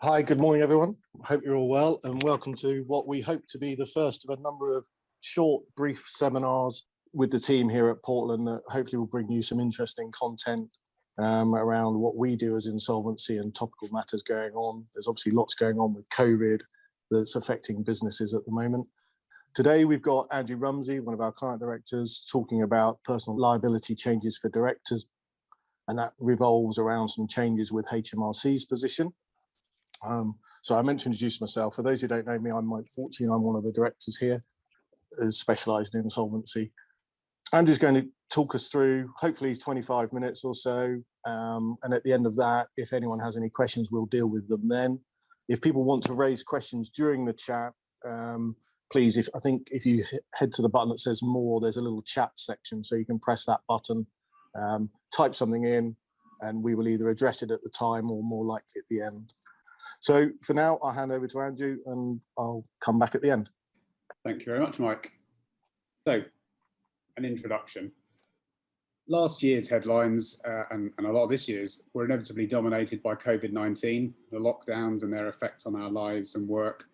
Hi, good morning, everyone. Hope you're all well, and welcome to what we hope to be the first of a number of short, brief seminars with the team here at Portland that hopefully will bring you some interesting content around what we do as insolvency and topical matters going on. There's obviously lots going on with COVID that's affecting businesses at the moment. Today, we've got Andrew Rumsey, one of our client directors, talking about personal liability changes for directors, and that revolves around some changes with HMRC's position. So I meant to introduce myself. For those who don't know me, I'm Mike Fortune. I'm one of the directors here, specialised in insolvency. Andrew's going to talk us through, hopefully 25 minutes or so. And at the end of that, if anyone has any questions, we'll deal with them then. If people want to raise questions during the chat, please, if you head to the button that says more, there's a little chat section. So you can press that button, type something in, and we will either address it at the time or more likely at the end. So for now, I'll hand over to Andrew and I'll come back at the end. Thank you very much, Mike. So, an introduction. Last year's headlines and a lot of this year's were inevitably dominated by COVID-19, the lockdowns and their effect on our lives and work.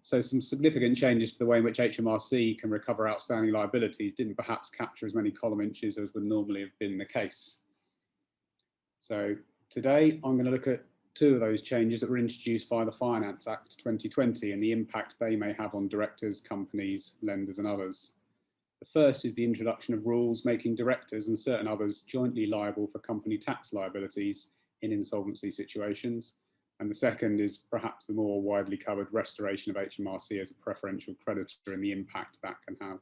So some significant changes to the way in which HMRC can recover outstanding liabilities didn't perhaps capture as many column inches as would normally have been the case. So today I'm going to look at two of those changes that were introduced via the Finance Act 2020 and the impact they may have on directors, companies, lenders and others. The first is the introduction of rules making directors and certain others jointly liable for company tax liabilities in insolvency situations. And the second is perhaps the more widely covered restoration of HMRC as a preferential creditor and the impact that can have.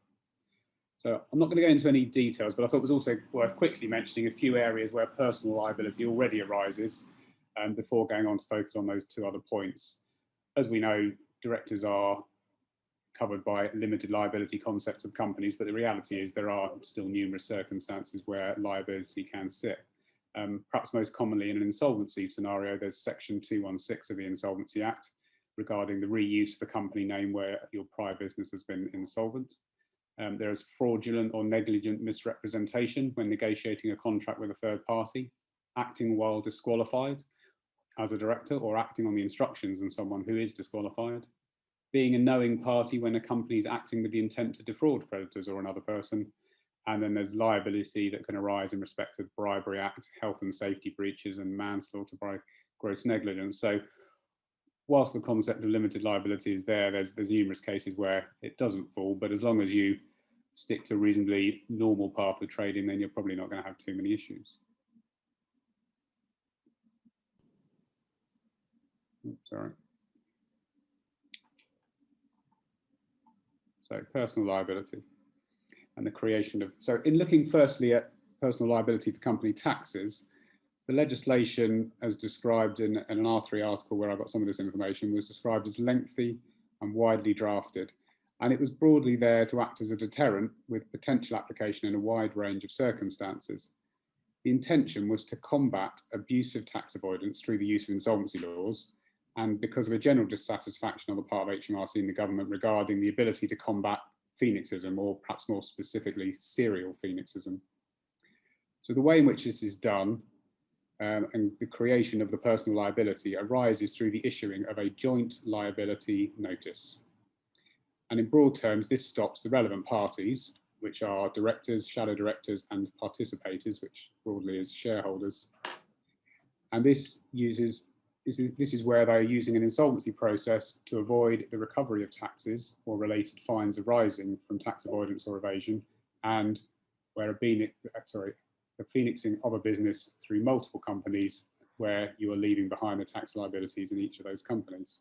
So I'm not going to go into any details, but I thought it was also worth quickly mentioning a few areas where personal liability already arises before going on to focus on those two other points. As we know, directors are covered by limited liability concepts of companies, but the reality is there are still numerous circumstances where liability can sit. Perhaps most commonly in an insolvency scenario, there's section 216 of the Insolvency Act regarding the reuse of a company name where your prior business has been insolvent. There is fraudulent or negligent misrepresentation when negotiating a contract with a third party, acting while disqualified as a director or acting on the instructions on someone who is disqualified, being a knowing party when a company is acting with the intent to defraud creditors or another person, and then there's liability that can arise in respect of Bribery Act, health and safety breaches and manslaughter by gross negligence. So whilst the concept of limited liability is there, there's numerous cases where it doesn't fall, but as long as you stick to a reasonably normal path of trading, then you're probably not going to have too many issues. Sorry. So personal liability and the creation of, so in looking firstly at personal liability for company taxes, the legislation as described in an R3 article where I got some of this information was described as lengthy and widely drafted. And it was broadly there to act as a deterrent with potential application in a wide range of circumstances. The intention was to combat abusive tax avoidance through the use of insolvency laws, and because of a general dissatisfaction on the part of HMRC and the government regarding the ability to combat Phoenixism, or perhaps more specifically, serial Phoenixism. So the way in which this is done and the creation of the personal liability arises through the issuing of a joint liability notice. And in broad terms, this stops the relevant parties, which are directors, shadow directors, and participators, which broadly is shareholders. And this is where they're using an insolvency process to avoid the recovery of taxes or related fines arising from tax avoidance or evasion, and where the phoenixing of a business through multiple companies where you are leaving behind the tax liabilities in each of those companies.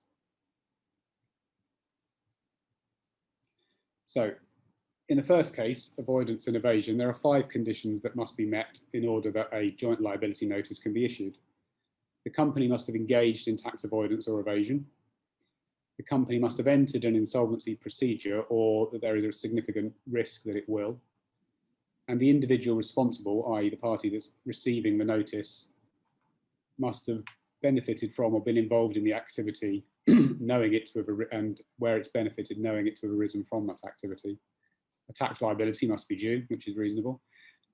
So in the first case, avoidance and evasion, there are 5 conditions that must be met in order that a joint liability notice can be issued. The company must have engaged in tax avoidance or evasion. The company must have entered an insolvency procedure or that there is a significant risk that it will. And the individual responsible, i.e. the party that's receiving the notice, must have benefited from or been involved in the activity, knowing it to have, and where it's benefited, knowing it to have arisen from that activity. A tax liability must be due, which is reasonable.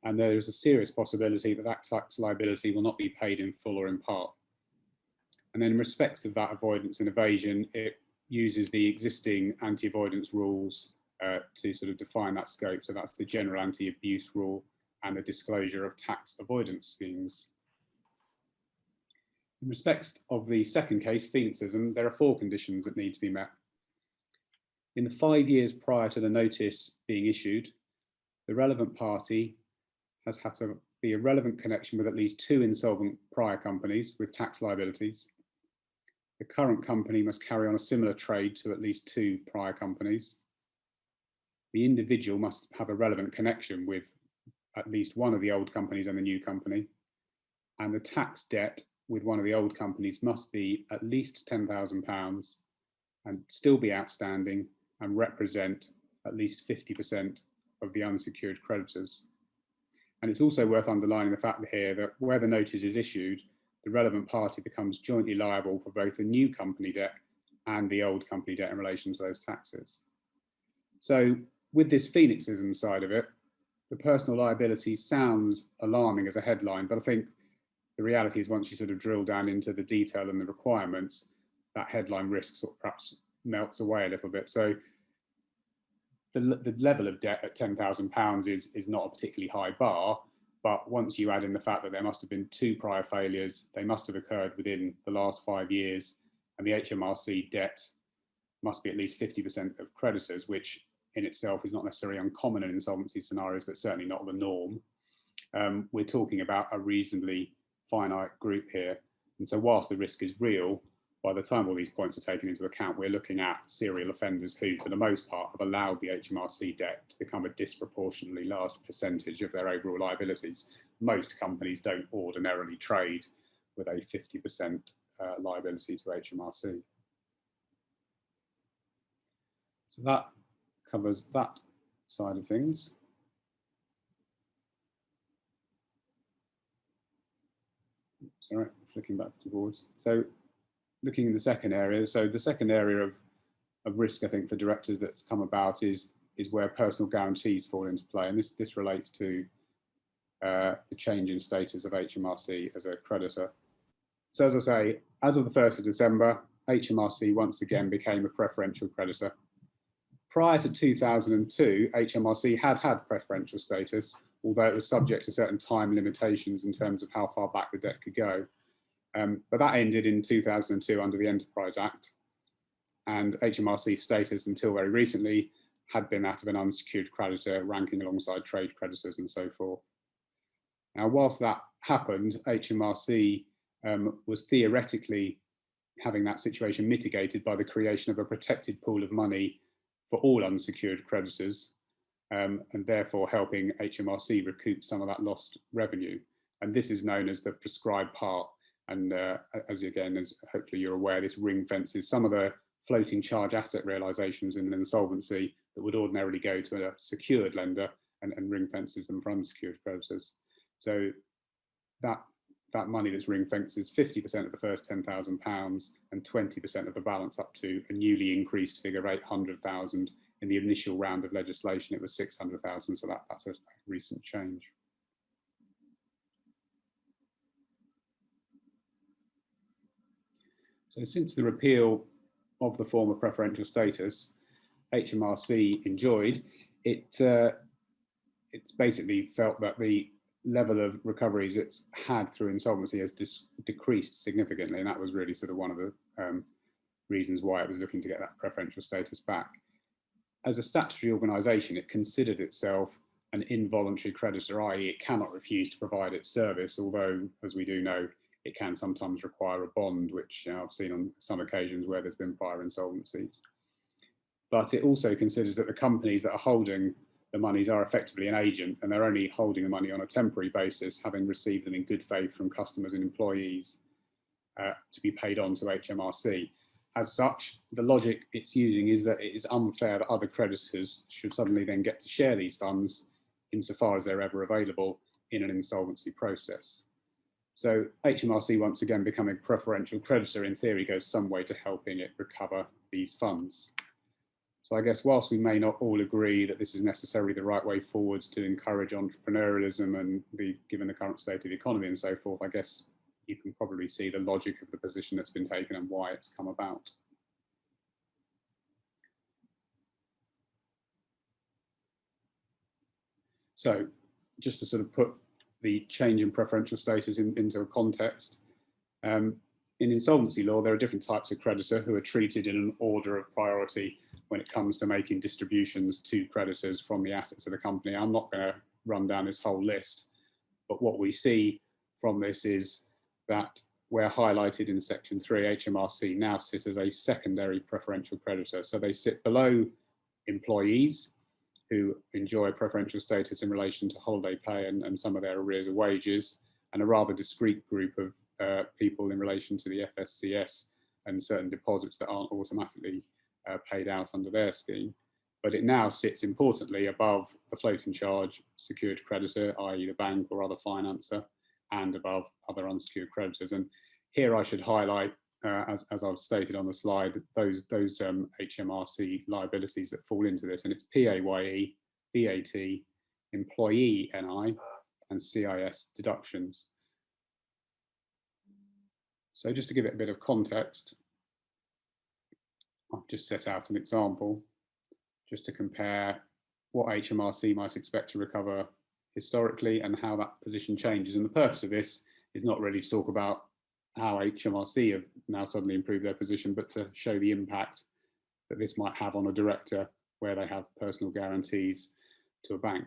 And there is a serious possibility that that tax liability will not be paid in full or in part. And then in respect of that avoidance and evasion, it uses the existing anti-avoidance rules to sort of define that scope. So that's the general anti-abuse rule and the disclosure of tax avoidance schemes. In respect of the second case, Phoenixism, there are 4 conditions that need to be met. In the 5 years prior to the notice being issued, the relevant party has had to be a relevant connection with at least 2 insolvent prior companies with tax liabilities. The current company must carry on a similar trade to at least 2 prior companies. The individual must have a relevant connection with at least one of the old companies and the new company. And the tax debt with one of the old companies must be at least £10,000 and still be outstanding and represent at least 50% of the unsecured creditors. And it's also worth underlining the fact here that where the notice is issued, the relevant party becomes jointly liable for both the new company debt and the old company debt in relation to those taxes. So with this Phoenixism side of it, the personal liability sounds alarming as a headline, but I think the reality is once you sort of drill down into the detail and the requirements, that headline risk sort of perhaps melts away a little bit. So the level of debt at £10,000 is not a particularly high bar, but once you add in the fact that there must have been 2 prior failures, they must have occurred within the last 5 years, and the HMRC debt must be at least 50% of creditors, which in itself is not necessarily uncommon in insolvency scenarios, but certainly not the norm. We're talking about a reasonably finite group here. And so whilst the risk is real, by the time all these points are taken into account, we're looking at serial offenders who, for the most part, have allowed the HMRC debt to become a disproportionately large percentage of their overall liabilities. Most companies don't ordinarily trade with a 50% liability to HMRC. So that covers that side of things. Sorry, flicking back to boards. So looking in the second area, so the second area of risk, I think, for directors that's come about is where personal guarantees fall into play. And this relates to the change in status of HMRC as a creditor. So as I say, as of the 1st of December, HMRC once again became a preferential creditor. Prior to 2002, HMRC had preferential status, although it was subject to certain time limitations in terms of how far back the debt could go. But that ended in 2002 under the Enterprise Act, and HMRC's status until very recently had been that of an unsecured creditor, ranking alongside trade creditors and so forth. Now, whilst that happened, HMRC was theoretically having that situation mitigated by the creation of a protected pool of money for all unsecured creditors, and therefore helping HMRC recoup some of that lost revenue. And this is known as the prescribed part. And as hopefully you're aware, this ring fences some of the floating charge asset realisations in an insolvency that would ordinarily go to a secured lender and ring fences them for unsecured creditors. So that money that's ring fenced is 50% of the first £10,000 and 20% of the balance up to a newly increased figure, £800,000. In the initial round of legislation, it was £600,000, so that's a recent change. So since the repeal of the former preferential status HMRC enjoyed, it's basically felt that the level of recoveries it's had through insolvency has decreased significantly, and that was really sort of one of the reasons why it was looking to get that preferential status back. As a statutory organisation, it considered itself an involuntary creditor, i.e. it cannot refuse to provide its service, although, as we do know, it can sometimes require a bond, which I've seen on some occasions where there's been prior insolvencies. But it also considers that the companies that are holding the monies are effectively an agent, and they're only holding the money on a temporary basis, having received them in good faith from customers and employees to be paid on to HMRC. As such, the logic it's using is that it is unfair that other creditors should suddenly then get to share these funds insofar as they're ever available in an insolvency process. So HMRC once again becoming preferential creditor in theory goes some way to helping it recover these funds. So I guess whilst we may not all agree that this is necessarily the right way forwards to encourage entrepreneurialism and given the current state of the economy and so forth, I guess you can probably see the logic of the position that's been taken and why it's come about. So just to sort of put the change in preferential status into a context, in insolvency law, there are different types of creditor who are treated in an order of priority when it comes to making distributions to creditors from the assets of the company. I'm not going to run down this whole list, but what we see from this is that where highlighted in section 3, HMRC now sit as a secondary preferential creditor. So they sit below employees who enjoy preferential status in relation to holiday pay and some of their arrears of wages, and a rather discrete group of people in relation to the FSCS and certain deposits that aren't automatically paid out under their scheme. But it now sits importantly above the floating charge secured creditor, i.e. the bank or other financer, and above other unsecured creditors. And here I should highlight, as I've stated on the slide, those HMRC liabilities that fall into this, and it's PAYE, VAT, employee NI, and CIS deductions. So just to give it a bit of context, I've just set out an example just to compare what HMRC might expect to recover historically and how that position changes. And the purpose of this is not really to talk about how HMRC have now suddenly improved their position, but to show the impact that this might have on a director where they have personal guarantees to a bank.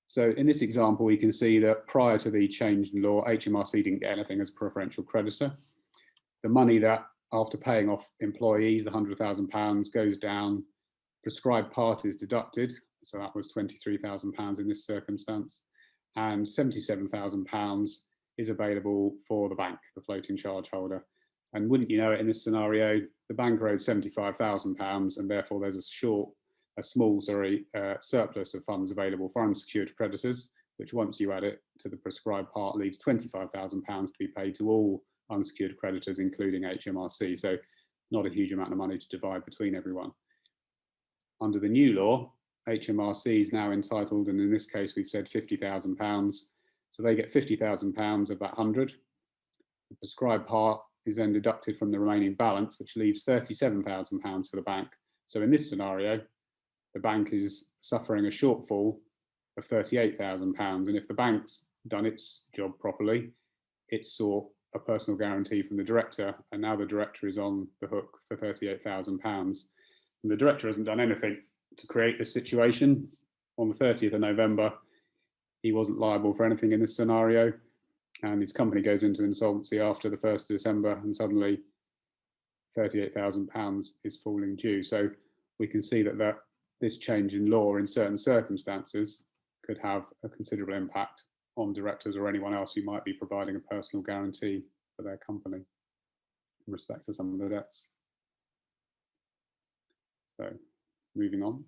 So in this example, we can see that prior to the change in law, HMRC didn't get anything as a preferential creditor. The money that, after paying off employees, the £100,000 goes down, prescribed part is deducted, so that was £23,000 in this circumstance, and £77,000 is available for the bank, the floating charge holder. And wouldn't you know it, in this scenario, the bank owed £75,000, and therefore there's a small surplus of funds available for unsecured creditors, which once you add it to the prescribed part leaves £25,000 to be paid to all unsecured creditors, including HMRC. So not a huge amount of money to divide between everyone. Under the new law, HMRC is now entitled, and in this case we've said £50,000, so they get £50,000 of that 100. The prescribed part is then deducted from the remaining balance, which leaves £37,000 for the bank. So in this scenario, the bank is suffering a shortfall of £38,000, and if the bank's done its job properly, it sought a personal guarantee from the director, and now the director is on the hook for £38,000. And the director hasn't done anything to create this situation. On the 30th of November, he wasn't liable for anything in this scenario, and his company goes into insolvency after the 1st of December, and suddenly £38,000 is falling due. So we can see that this change in law in certain circumstances could have a considerable impact on directors or anyone else who might be providing a personal guarantee for their company in respect to some of the debts. So moving on,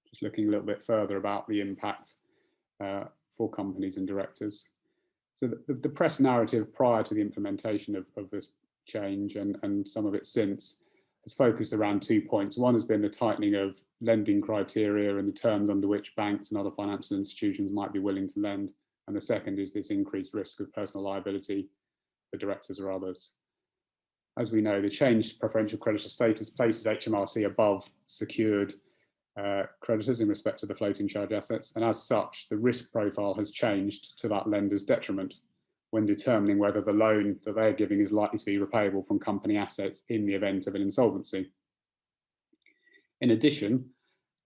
just looking a little bit further about the impact for companies and directors. So the press narrative prior to the implementation of this change and some of it since has focused around 2 points. One has been the tightening of lending criteria and the terms under which banks and other financial institutions might be willing to lend. And the second is this increased risk of personal liability for directors or others. As we know, the changed preferential creditor status places HMRC above secured creditors in respect to the floating charge assets. And as such, the risk profile has changed to that lender's detriment when determining whether the loan that they're giving is likely to be repayable from company assets in the event of an insolvency. In addition,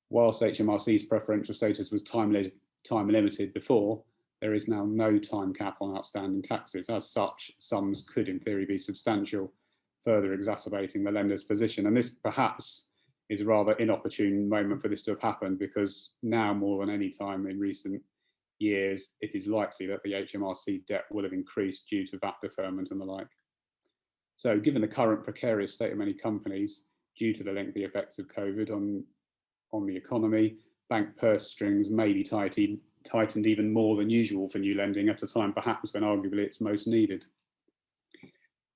whilst HMRC's preferential status was time limited before, there is now no time cap on outstanding taxes. As such, sums could in theory be substantial, further exacerbating the lender's position. And this perhaps is a rather inopportune moment for this to have happened, because now more than any time in recent years, it is likely that the HMRC debt will have increased due to VAT deferment and the like. So given the current precarious state of many companies due to the lengthy effects of COVID on the economy, bank purse strings may be tightened even more than usual for new lending at a time perhaps when arguably it's most needed.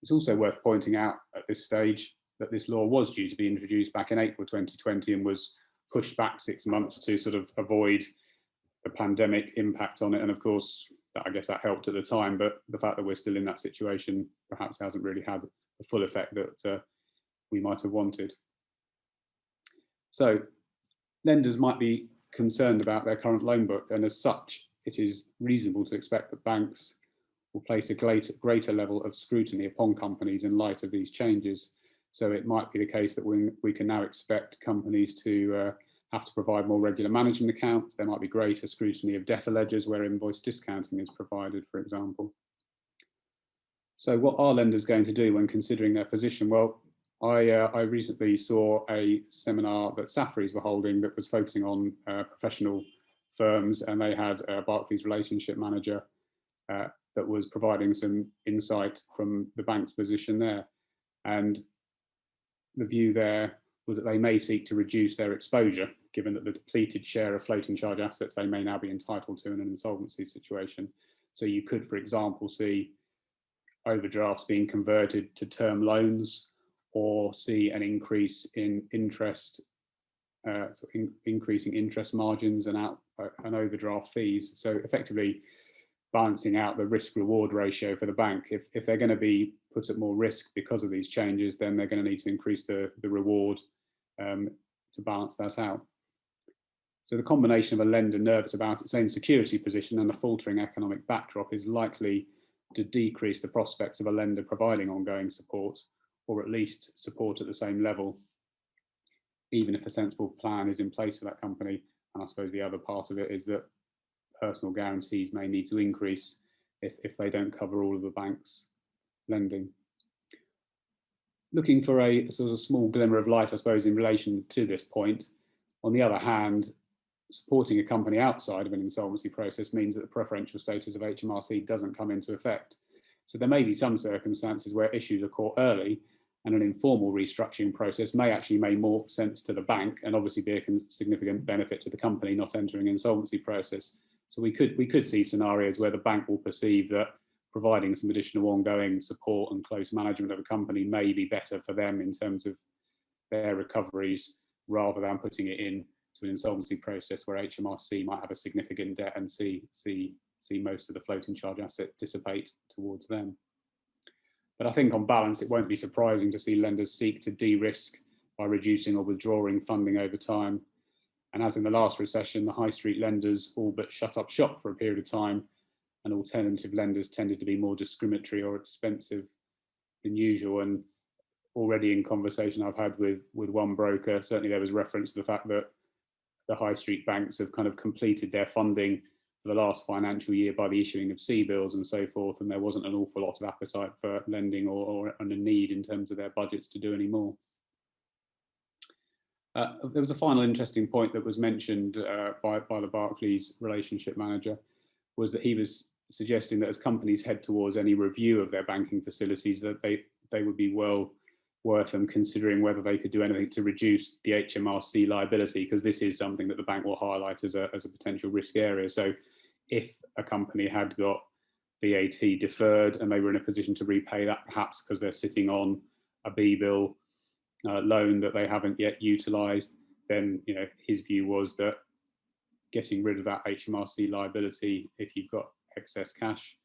It's also worth pointing out at this stage that this law was due to be introduced back in April 2020 and was pushed back 6 months to sort of avoid the pandemic impact on it. And of course, I guess that helped at the time, but the fact that we're still in that situation perhaps hasn't really had the full effect that we might have wanted. So lenders might be concerned about their current loan book, and as such, it is reasonable to expect that banks will place a greater level of scrutiny upon companies in light of these changes. So it might be the case that we can now expect companies to have to provide more regular management accounts. There might be greater scrutiny of debtor ledgers where invoice discounting is provided, for example. So what are lenders going to do when considering their position? Well, I recently saw a seminar that Safri's were holding that was focusing on professional firms, and they had a Barclays relationship manager that was providing some insight from the bank's position there. And the view there was that they may seek to reduce their exposure, given that the depleted share of floating charge assets they may now be entitled to in an insolvency situation. So you could, for example, see overdrafts being converted to term loans, or see an increase in interest, increasing interest margins and overdraft fees. So effectively balancing out the risk-reward ratio for the bank. If they're going to be put at more risk because of these changes, then they're going to need to increase the reward to balance that out. So the combination of a lender nervous about its own security position and a faltering economic backdrop is likely to decrease the prospects of a lender providing ongoing support, or at least support at the same level, even if a sensible plan is in place for that company. And I suppose the other part of it is that personal guarantees may need to increase if they don't cover all of the bank's lending. Looking for a sort of small glimmer of light, I suppose, in relation to this point, on the other hand, supporting a company outside of an insolvency process means that the preferential status of HMRC doesn't come into effect. So there may be some circumstances where issues are caught early, and an informal restructuring process may actually make more sense to the bank and obviously be a significant benefit to the company not entering an insolvency process. So we could see scenarios where the bank will perceive that providing some additional ongoing support and close management of a company may be better for them in terms of their recoveries, rather than putting it into an insolvency process where HMRC might have a significant debt and see most of the floating charge asset dissipate towards them. But I think on balance, it won't be surprising to see lenders seek to de-risk by reducing or withdrawing funding over time. And as in the last recession, the high street lenders all but shut up shop for a period of time, and alternative lenders tended to be more discriminatory or expensive than usual. And already in conversation I've had with one broker, certainly there was reference to the fact that the high street banks have kind of completed their funding for the last financial year by the issuing of C-bills and so forth, and there wasn't an awful lot of appetite for lending or a need in terms of their budgets to do any more. There was a final interesting point that was mentioned by the Barclays relationship manager, was that he was suggesting that as companies head towards any review of their banking facilities, that they would be well worth them considering whether they could do anything to reduce the HMRC liability, because this is something that the bank will highlight as a potential risk area. So if a company had got VAT deferred and they were in a position to repay that, perhaps because they're sitting on a B-bill loan that they haven't yet utilised, then his view was that getting rid of that HMRC liability, if you've got excess cash,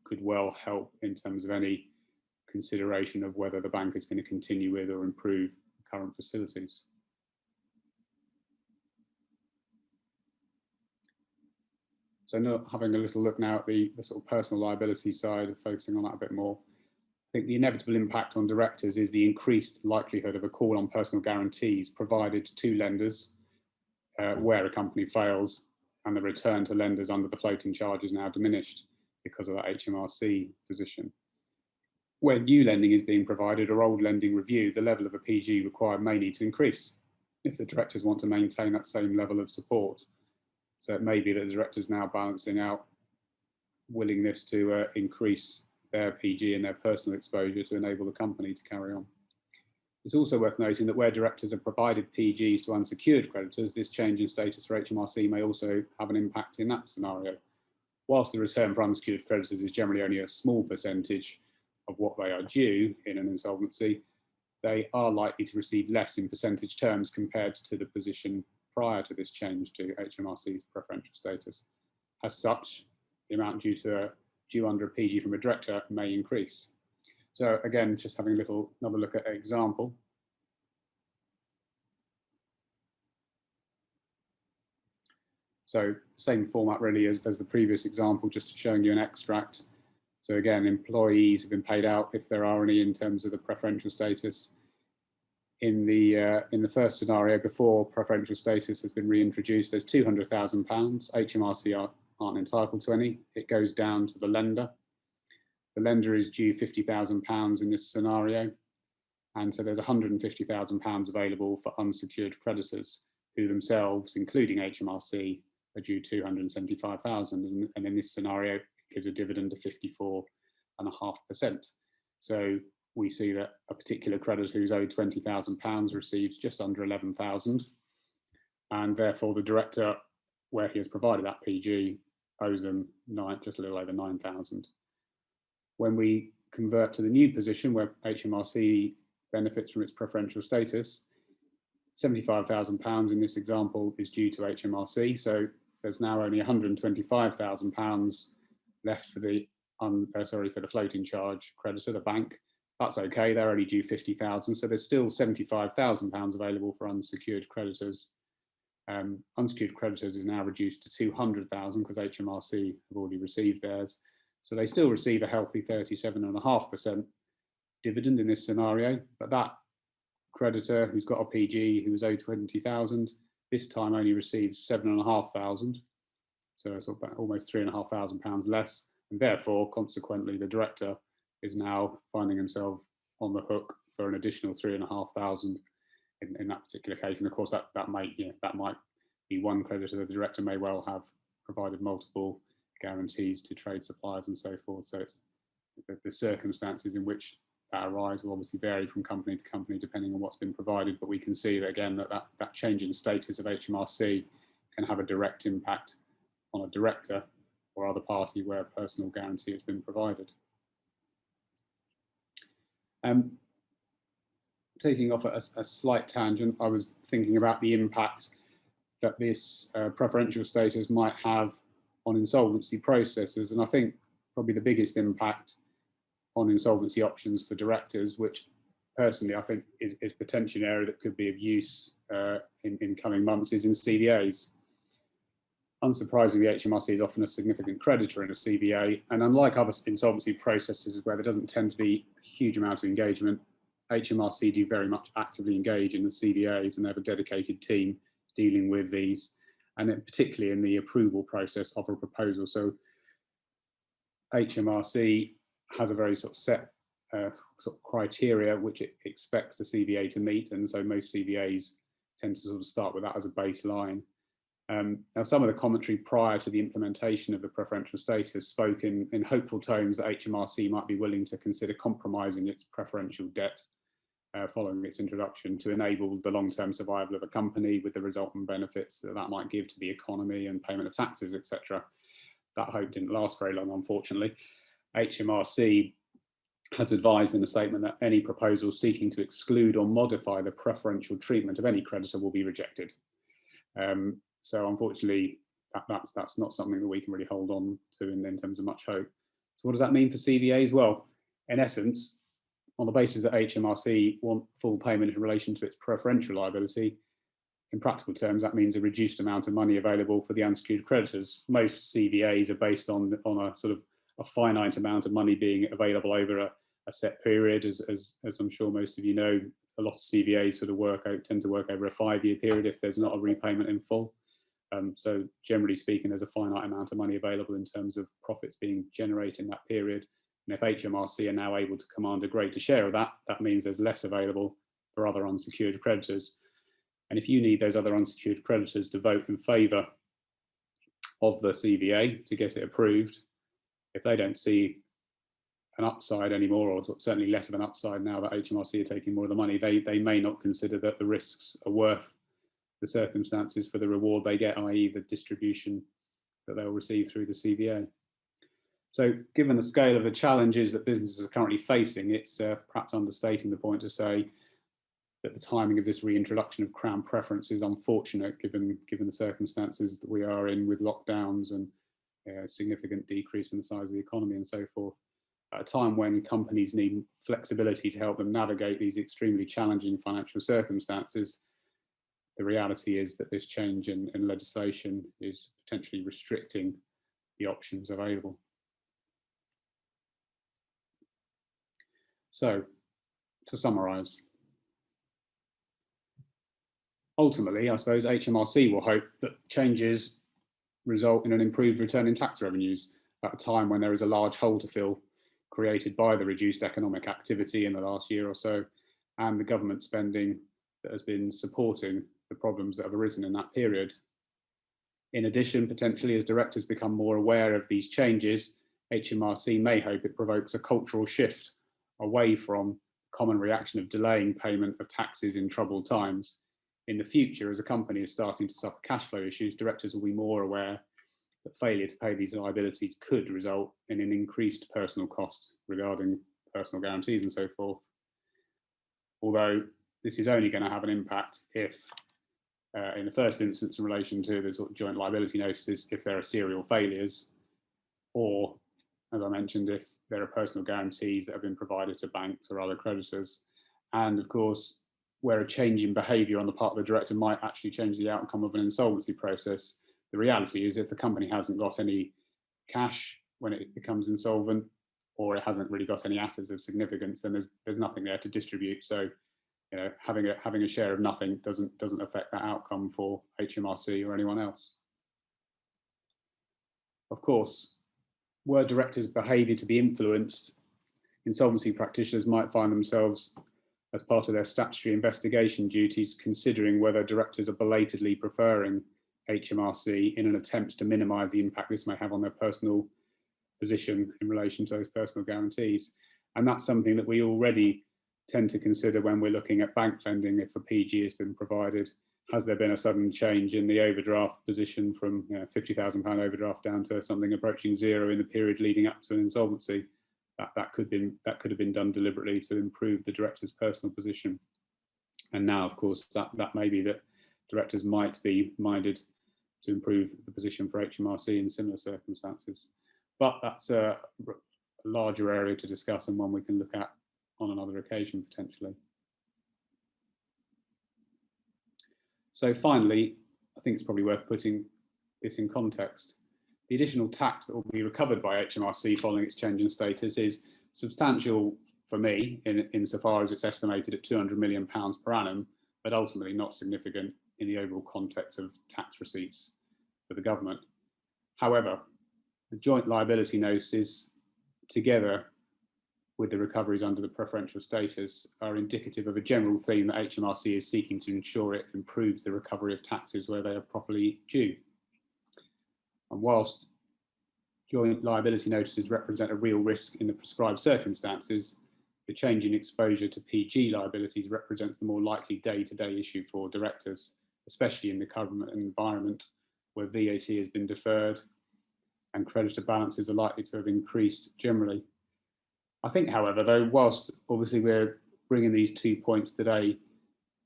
could well help in terms of any consideration of whether the bank is going to continue with or improve current facilities. So now having a little look now at the sort of personal liability side, focusing on that a bit more. I think the inevitable impact on directors is the increased likelihood of a call on personal guarantees provided to lenders where a company fails, and the return to lenders under the floating charge is now diminished because of that HMRC position. Where new lending is being provided or old lending reviewed, the level of a PG required may need to increase if the directors want to maintain that same level of support. So it may be that the directors now balancing out willingness to increase their PG and their personal exposure to enable the company to carry on. It's also worth noting that where directors have provided PGs to unsecured creditors, this change in status for HMRC may also have an impact in that scenario. Whilst the return for unsecured creditors is generally only a small percentage of what they are due in an insolvency, they are likely to receive less in percentage terms compared to the position prior to this change to HMRC's preferential status. As such, the amount due under a PG from a director may increase. So again, just having another look at an example. So same format really as the previous example, just showing you an extract. So again, employees have been paid out if there are any in terms of the preferential status. In the first scenario, before preferential status has been reintroduced, there's £200,000. HMRC aren't entitled to any. It goes down to the lender. The lender is due £50,000 in this scenario. And so there's £150,000 available for unsecured creditors who themselves, including HMRC, are due £275,000. And in this scenario, it gives a dividend of 54.5%. So we see that a particular creditor who's owed £20,000 receives just under £11,000. And therefore the director, where he has provided that PG, owes them just a little over £9,000. When we convert to the new position where HMRC benefits from its preferential status, £75,000 in this example is due to HMRC. So there's now only £125,000 left for the floating charge creditor, the bank. That's okay, they're only due £50,000. So there's still £75,000 available for unsecured creditors. Unsecured creditors is now reduced to £200,000 because HMRC have already received theirs. So they still receive a healthy 37.5% dividend in this scenario, but that creditor who's got a PG who was owed £20,000 this time only receives £7,500, so it's about almost £3,500 less, and therefore consequently the director is now finding himself on the hook for an additional £3,500 in that particular case. And of course that might be one creditor. The director may well have provided multiple guarantees to trade suppliers and so forth. So it's the circumstances in which that arise will obviously vary from company to company depending on what's been provided. But we can see that again that change in status of HMRC can have a direct impact on a director or other party where a personal guarantee has been provided. Taking off a slight tangent, I was thinking about the impact that this preferential status might have on insolvency processes, and I think probably the biggest impact on insolvency options for directors, which personally I think is potentially an area that could be of use in coming months, is in CVAs. Unsurprisingly, HMRC is often a significant creditor in a CVA, and unlike other insolvency processes where there doesn't tend to be a huge amount of engagement, HMRC do very much actively engage in the CVAs and they have a dedicated team dealing with these, and particularly in the approval process of a proposal. So HMRC has a very sort of set criteria which it expects a CVA to meet, and so most CVAs tend to sort of start with that as a baseline. Now, some of the commentary prior to the implementation of the preferential status spoke in hopeful tones that HMRC might be willing to consider compromising its preferential debt following its introduction to enable the long-term survival of a company with the resultant benefits that might give to the economy and payment of taxes, etc. That hope didn't last very long, unfortunately. HMRC has advised in a statement that any proposal seeking to exclude or modify the preferential treatment of any creditor will be rejected. So unfortunately, that's not something that we can really hold on to in terms of much hope. So what does that mean for CVAs? Well, in essence, on the basis that HMRC want full payment in relation to its preferential liability, in practical terms, that means a reduced amount of money available for the unsecured creditors. Most CVAs are based on a sort of a finite amount of money being available over a set period. As I'm sure most of you know, a lot of CVAs tend to work over a 5-year period if there's not a repayment in full. So generally speaking, there's a finite amount of money available in terms of profits being generated in that period. And if HMRC are now able to command a greater share of that, that means there's less available for other unsecured creditors. And if you need those other unsecured creditors to vote in favour of the CVA to get it approved, if they don't see an upside anymore, or certainly less of an upside now that HMRC are taking more of the money, they may not consider that the risks are worth the circumstances for the reward they get, i.e. the distribution that they'll receive through the CVA. So given the scale of the challenges that businesses are currently facing, it's perhaps understating the point to say that the timing of this reintroduction of Crown preference is unfortunate given the circumstances that we are in with lockdowns and a significant decrease in the size of the economy and so forth. At a time when companies need flexibility to help them navigate these extremely challenging financial circumstances, the reality is that this change in legislation is potentially restricting the options available. So, to summarise, ultimately, I suppose HMRC will hope that changes result in an improved return in tax revenues at a time when there is a large hole to fill created by the reduced economic activity in the last year or so, and the government spending that has been supporting the problems that have arisen in that period. In addition, potentially, as directors become more aware of these changes, HMRC may hope it provokes a cultural shift away from common reaction of delaying payment of taxes in troubled times. In the future, as a company is starting to suffer cash flow issues, directors will be more aware that failure to pay these liabilities could result in an increased personal cost regarding personal guarantees and so forth. Although this is only going to have an impact if, in the first instance, in relation to the sort of joint liability notices, if there are serial failures, or, as I mentioned, if there are personal guarantees that have been provided to banks or other creditors. And of course, where a change in behaviour on the part of the director might actually change the outcome of an insolvency process. The reality is if the company hasn't got any cash when it becomes insolvent, or it hasn't really got any assets of significance, then there's nothing there to distribute. So, you know, having a share of nothing doesn't affect that outcome for HMRC or anyone else. Of course, were directors' behaviour to be influenced, insolvency practitioners might find themselves, as part of their statutory investigation duties, considering whether directors are belatedly preferring HMRC in an attempt to minimise the impact this may have on their personal position in relation to those personal guarantees. And that's something that we already tend to consider when we're looking at bank lending. If a PG has been provided, has there been a sudden change in the overdraft position from £50,000 overdraft down to something approaching zero in the period leading up to an insolvency? That could have been done deliberately to improve the director's personal position. And now, of course, that may be that directors might be minded to improve the position for HMRC in similar circumstances. But that's a larger area to discuss and one we can look at on another occasion potentially. So finally, I think it's probably worth putting this in context. The additional tax that will be recovered by HMRC following its change in status is substantial for me insofar as it's estimated at £200 million per annum, but ultimately not significant in the overall context of tax receipts for the government. However, the joint liability notices, together with the recoveries under the preferential status, are indicative of a general theme that HMRC is seeking to ensure it improves the recovery of taxes where they are properly due. And whilst joint liability notices represent a real risk in the prescribed circumstances, the change in exposure to PG liabilities represents the more likely day-to-day issue for directors, especially in the government environment where VAT has been deferred and creditor balances are likely to have increased generally. I think, however, though, whilst obviously we're bringing these 2 points today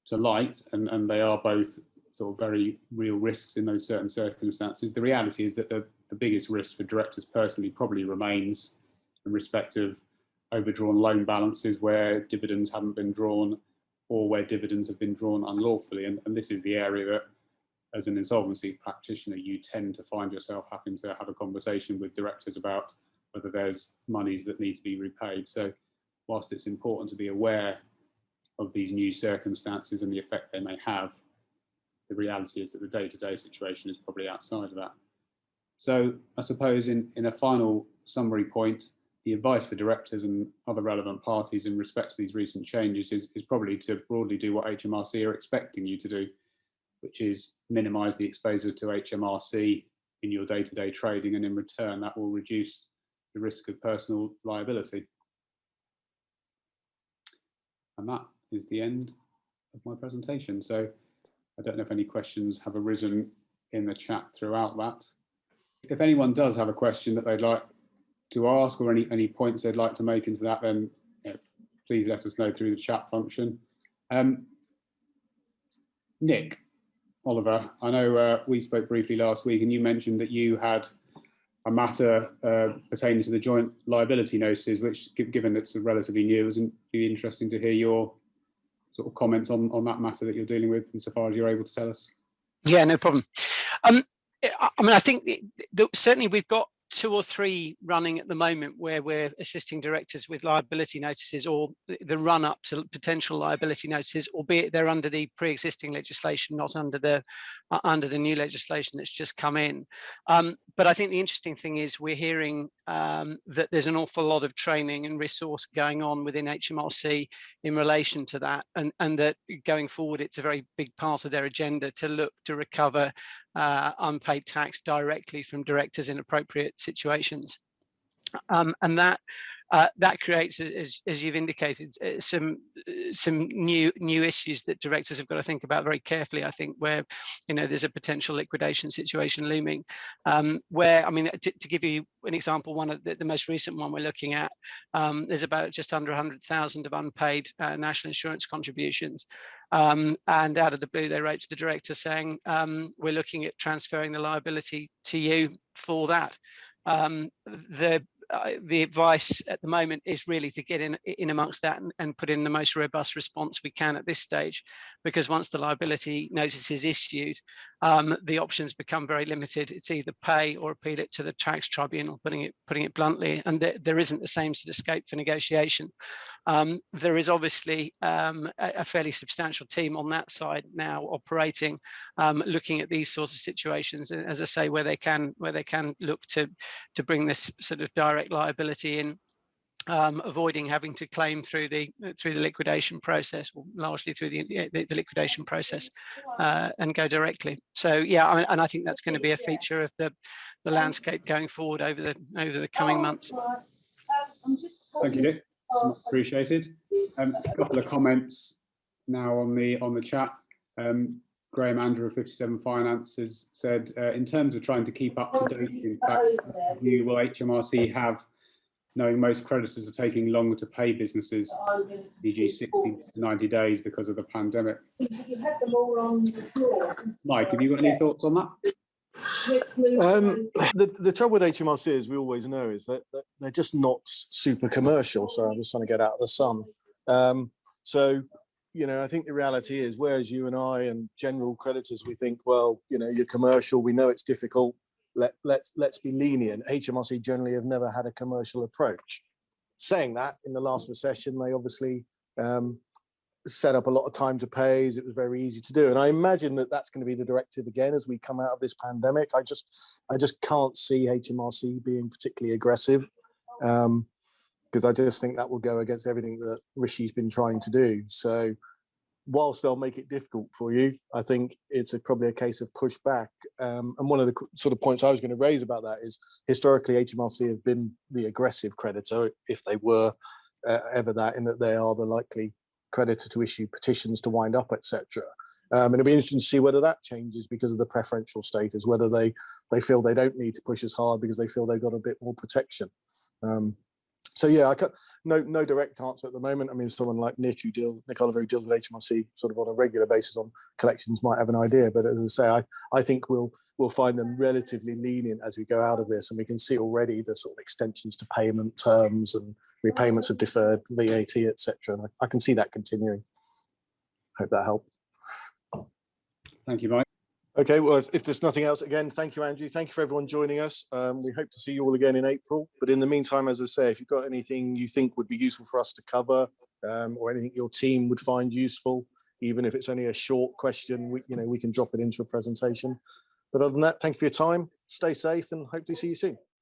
to light, and they are both sort of very real risks in those certain circumstances, the reality is that the biggest risk for directors personally probably remains in respect of overdrawn loan balances where dividends haven't been drawn or where dividends have been drawn unlawfully. And this is the area that, as an insolvency practitioner, you tend to find yourself having to have a conversation with directors about whether there's monies that need to be repaid. So whilst it's important to be aware of these new circumstances and the effect they may have, the reality is that the day-to-day situation is probably outside of that. So I suppose in a final summary point, the advice for directors and other relevant parties in respect to these recent changes is probably to broadly do what HMRC are expecting you to do, which is minimise the exposure to HMRC in your day-to-day trading, and in return that will reduce the risk of personal liability. And that is the end of my presentation. So I don't know if any questions have arisen in the chat throughout that. If anyone does have a question that they'd like to ask or any points they'd like to make into that, then please let us know through the chat function. Nick, Oliver, I know we spoke briefly last week and you mentioned that you had a matter pertaining to the joint liability notices, which, given it's relatively new, it would be interesting to hear your sort of comments on that matter that you're dealing with, insofar as you're able to tell us. Yeah, no problem. I mean, I think certainly we've got 2 or 3 running at the moment where we're assisting directors with liability notices, or the run up to potential liability notices, albeit they're under the pre-existing legislation, not under the new legislation that's just come in. But I think the interesting thing is we're hearing that there's an awful lot of training and resource going on within HMRC in relation to that, and that going forward, it's a very big part of their agenda to look to recover unpaid tax directly from directors in appropriate situations. And that creates, as you've indicated, some new issues that directors have got to think about very carefully. I think where there's a potential liquidation situation looming. Where, I mean, to give you an example, one of the most recent one we're looking at, there's about just under 100,000 of unpaid national insurance contributions, and out of the blue they wrote to the director saying, we're looking at transferring the liability to you for that. The advice at the moment is really to get in amongst that and put in the most robust response we can at this stage, because once the liability notice is issued, the options become very limited. It's either pay or appeal it to the tax tribunal, putting it bluntly, and there isn't the same sort of scope for negotiation. There is obviously a fairly substantial team on that side now operating, looking at these sorts of situations, and as I say, where they can look to bring this sort of direct liability in, avoiding having to claim through the liquidation process, or largely through the liquidation process, and go directly. So yeah, and I think that's going to be a feature of the landscape going forward over the coming months. Thank you, Nick. It's much appreciated. A couple of comments now on the chat. Graham Andrew of 57 Finance has said, in terms of trying to keep up to date, in fact, will HMRC have, knowing most creditors are taking longer to pay businesses, e.g. 60 to 90 days because of the pandemic? Mike, have you got any thoughts on that? The trouble with HMRC, as we always know, is that they're just not super commercial. So I'm just trying to get out of the sun. So, I think the reality is, whereas you and I and general creditors, we think, well, you're commercial, we know it's difficult, let's be lenient. HMRC generally have never had a commercial approach. Saying that, in the last recession, they obviously set up a lot of time to pays. It was very easy to do, and I imagine that that's going to be the directive again as we come out of this pandemic. I just can't see HMRC being particularly aggressive, because I just think that will go against everything that Rishi's been trying to do. So whilst they'll make it difficult for you, I think it's probably a case of pushback. And one of the sort of points I was going to raise about that is, historically, HMRC have been the aggressive creditor, if they were ever that, in that they are the likely creditor to issue petitions to wind up, etc. And it'll be interesting to see whether that changes because of the preferential status, whether they feel they don't need to push as hard because they feel they've got a bit more protection. So yeah, no direct answer at the moment. I mean, someone like Nick Oliver, who deals with HMRC sort of on a regular basis on collections, might have an idea. But as I say, I think we'll find them relatively lenient as we go out of this, and we can see already the sort of extensions to payment terms and repayments of deferred VAT, etc. And I can see that continuing. Hope that helped. Thank you, Mike. Okay, well, if there's nothing else, again, thank you, Andrew. Thank you for everyone joining us. We hope to see you all again in April. But in the meantime, as I say, if you've got anything you think would be useful for us to cover, or anything your team would find useful, even if it's only a short question, we can drop it into a presentation. But other than that, thank you for your time. Stay safe, and hopefully see you soon.